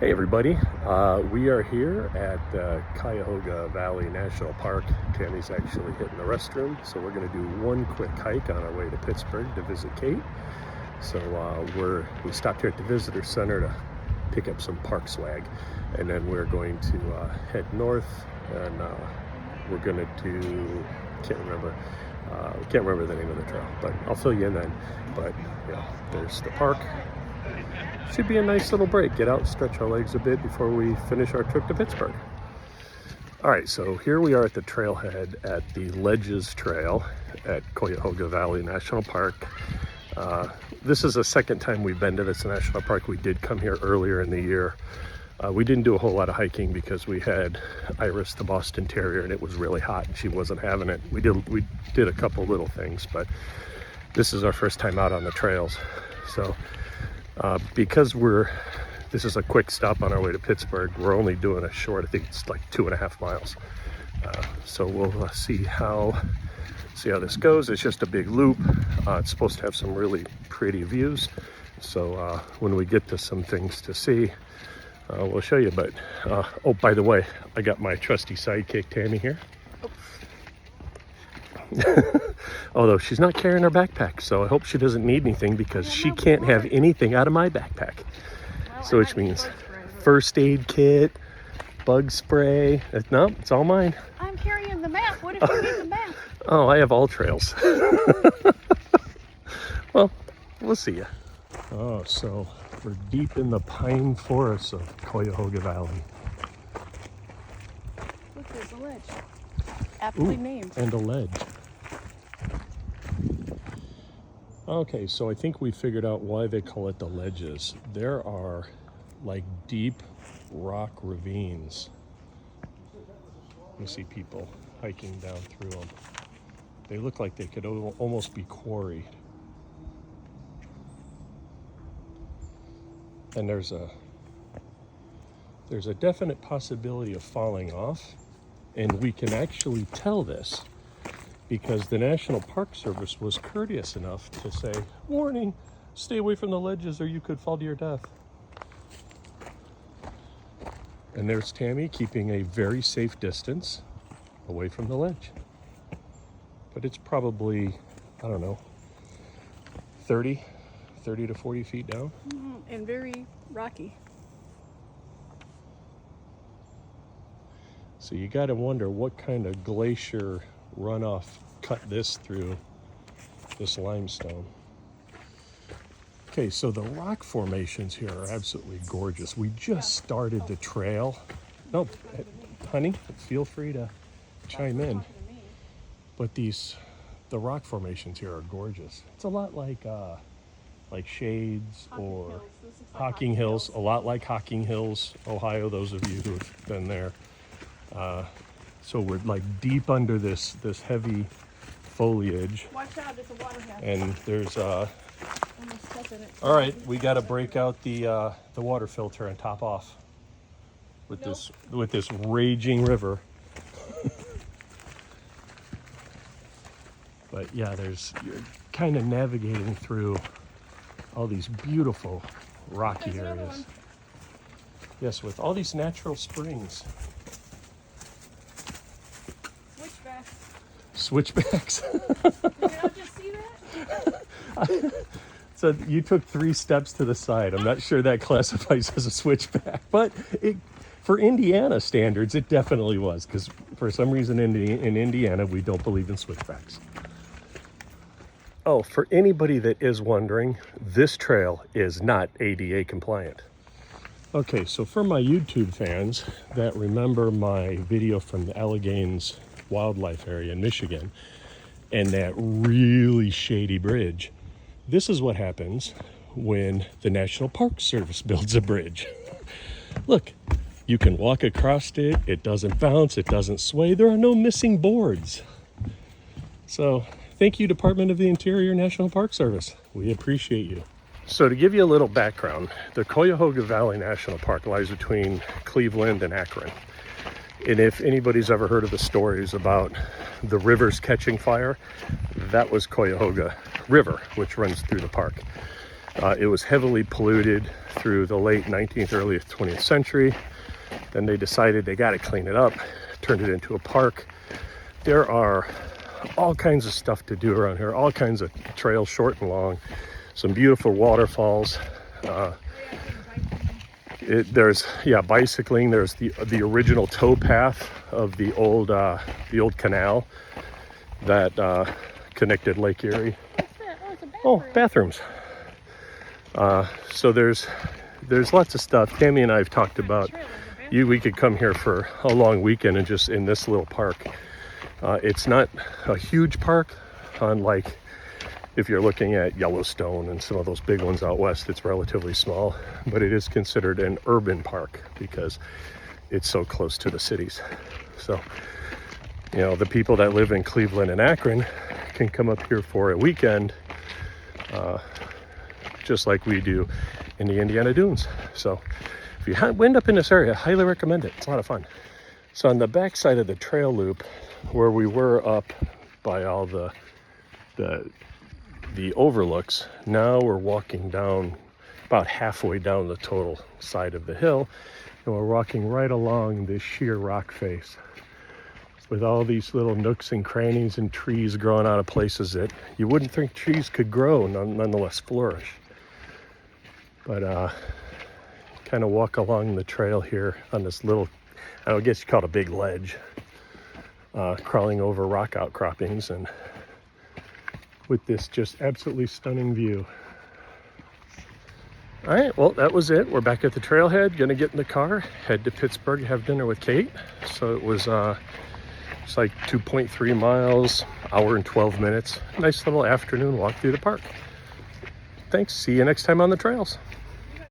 Hey everybody, we are here at Cuyahoga Valley National Park. Tammy's actually hitting the restroom, so we're going to do one quick hike on our way to Pittsburgh to visit Kate. So we stopped here at the visitor center to pick up some park swag, and then we're going to head north, and we're going to do, can't remember the name of the trail, but I'll fill you in then. But yeah, there's the park. Should be a nice little break. Get out, stretch our legs a bit before we finish our trip to Pittsburgh. All right, so here we are at the trailhead at the Ledges Trail at Cuyahoga Valley National Park. This is the second time we've been to this national park. We did come here earlier in the year. We didn't do a whole lot of hiking because we had Iris, the Boston Terrier, and it was really hot and she wasn't having it. We did a couple little things, but this is our first time out on the trails. So because this is a quick stop on our way to Pittsburgh, we're only doing a short, I think it's like 2.5 miles. So we'll see how this goes. It's just a big loop. It's supposed to have some really pretty views. So when we get to some things to see, we'll show you. But oh, by the way, I got my trusty sidekick Tammy here. Although she's not carrying her backpack, so I hope she doesn't need anything because she can't have anything out of my backpack. So which means first aid kit, bug spray. No, it's all mine. I'm carrying the map. What if you need the map? Oh, I have all trails. Well, we'll see ya. Oh, so we're deep in the pine forests of Cuyahoga Valley. Look, there's a ledge. Aptly named. And a ledge. Okay, so I think we figured out why they call it the Ledges. There are like deep rock ravines. You see people hiking down through them. They look like they could almost be quarried. And there's a definite possibility of falling off, and we can actually tell this because the National Park Service was courteous enough to say, warning, stay away from the ledges or you could fall to your death. And there's Tammy keeping a very safe distance away from the ledge. But it's probably, I don't know, 30 to 40 feet down. And very rocky. So you got to wonder what kind of glacier runoff cut this through this limestone. Okay, so the rock formations here are absolutely gorgeous. We just started the trail. No, honey, feel free to chime in. But the rock formations here are gorgeous. It's a lot like Shades or Hocking Hills, a lot like Hocking Hills, Ohio, those of you who have been there. So we're like deep under this heavy foliage. Watch out, there's a water hazard. And there's All right, we got to break out the water filter and top off with this raging river. But yeah, you're kind of navigating through all these beautiful rocky areas. Yes, with all these natural springs. Switchbacks. Did y'all just see that? So you took 3 steps to the side. I'm not sure that classifies as a switchback, but for Indiana standards, it definitely was, because for some reason in Indiana, we don't believe in switchbacks. Oh, for anybody that is wondering, this trail is not ADA compliant. Okay, so for my YouTube fans that remember my video from the Allegheny wildlife area in Michigan and that really shady bridge, this is what happens when the National Park Service builds a bridge. Look, you can walk across it, it doesn't bounce, it doesn't sway, there are no missing boards. So thank you, Department of the Interior, National Park Service. We appreciate you. So to give you a little background, the Cuyahoga Valley National Park lies between Cleveland and Akron. And if anybody's ever heard of the stories about the rivers catching fire, that was Cuyahoga River, which runs through the park. It was heavily polluted through the late 19th, early 20th century. Then they decided they got to clean it up, turned it into a park. There are all kinds of stuff to do around here, all kinds of trails, short and long, some beautiful waterfalls. There's bicycling. There's the original towpath of the old canal that connected Lake Erie. Oh, bathrooms. So there's lots of stuff. Tammy and I have talked about we could come here for a long weekend and just in this little park. It's not a huge park, unlike if you're looking at Yellowstone and some of those big ones out west. It's relatively small, but it is considered an urban park because it's so close to the cities. So, the people that live in Cleveland and Akron can come up here for a weekend, just like we do in the Indiana Dunes. So if you end up in this area, I highly recommend it. It's a lot of fun. So on the back side of the trail loop, where we were up by all the overlooks, now we're walking down about halfway down the total side of the hill, and we're walking right along this sheer rock face with all these little nooks and crannies and trees growing out of places that you wouldn't think trees could grow, nonetheless flourish. But kind of walk along the trail here on this little, I guess you call it a big ledge, crawling over rock outcroppings, and with this just absolutely stunning view. All right, well, that was it. We're back at the trailhead, gonna get in the car, head to Pittsburgh, have dinner with Kate. So it was it's like 2.3 miles, hour and 12 minutes. Nice little afternoon walk through the park. Thanks, see you next time on the trails.